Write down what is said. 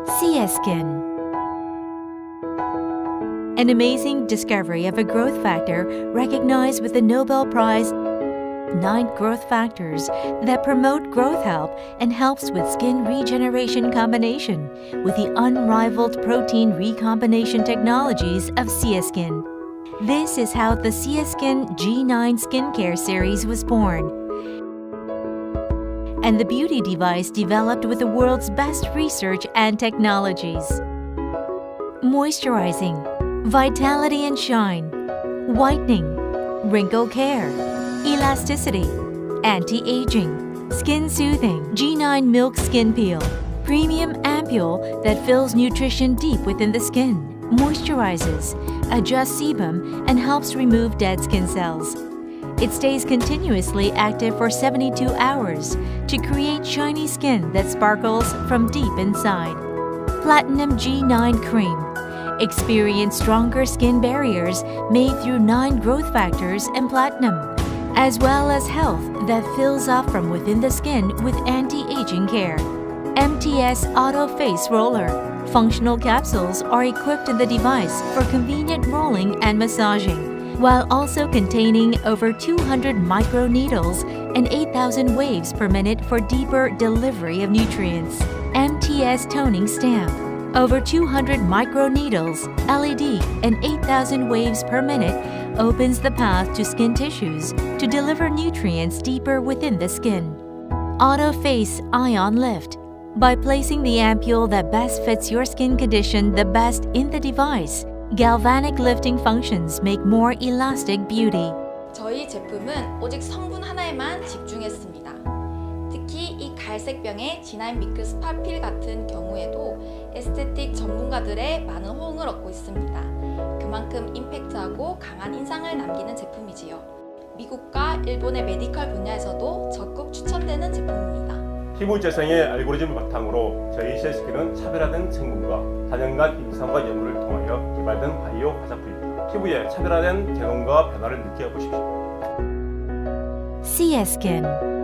CIESKIN. An amazing discovery of a growth factor recognized with the Nobel Prize. 9 growth factors that promote growth help and helps with skin regeneration combination with the unrivaled protein recombination technologies of CIESKIN. This is how the CIESKIN G9 skincare series was born. And the beauty device developed with the world's best research and technologies. Moisturizing, vitality and shine, whitening, wrinkle care, elasticity, anti-aging, skin soothing, G9 Milk SpaPeel, premium ampule that fills nutrition deep within the skin, moisturizes, adjusts sebum, and helps remove dead skin cells. It stays continuously active for 72 hours to create shiny skin that sparkles from deep inside. Platinum G9 Cream. Experience stronger skin barriers made through 9 growth factors and platinum, as well as health that fills up from within the skin with anti-aging care. MTS Autoface Roller. Functional capsules are equipped in the device for convenient rolling and massaging, while also containing over 200 microneedles and 8,000 waves per minute for deeper delivery of nutrients. MTS Toning Stamp. Over 200 microneedles, LED, and 8,000 waves per minute opens the path to skin tissues to deliver nutrients deeper within the skin. Autoface Ion Lift. By placing the ampule that best fits your skin condition the best in the device, galvanic lifting functions make more elastic beauty. 저희 제품은 오직 성분 하나에만 집중했습니다. 특히 이 갈색 병의 G9 밀크 스파필 같은 경우에도 에스테틱 전문가들의 많은 호응을 얻고 있습니다. 그만큼 임팩트하고 강한 인상을 남기는 제품이지요. 미국과 일본의 메디컬 분야에서도 적극 추천되는 제품입니다. 피부 재생의 알고리즘을 바탕으로 저희 시에스킨은 차별화된成분과 4년간 임상과 연구를 통하여 개발된 바이오 화장품입니다. 피부에 차별화된 개념과 변화를 느껴보십시오. CIESKIN.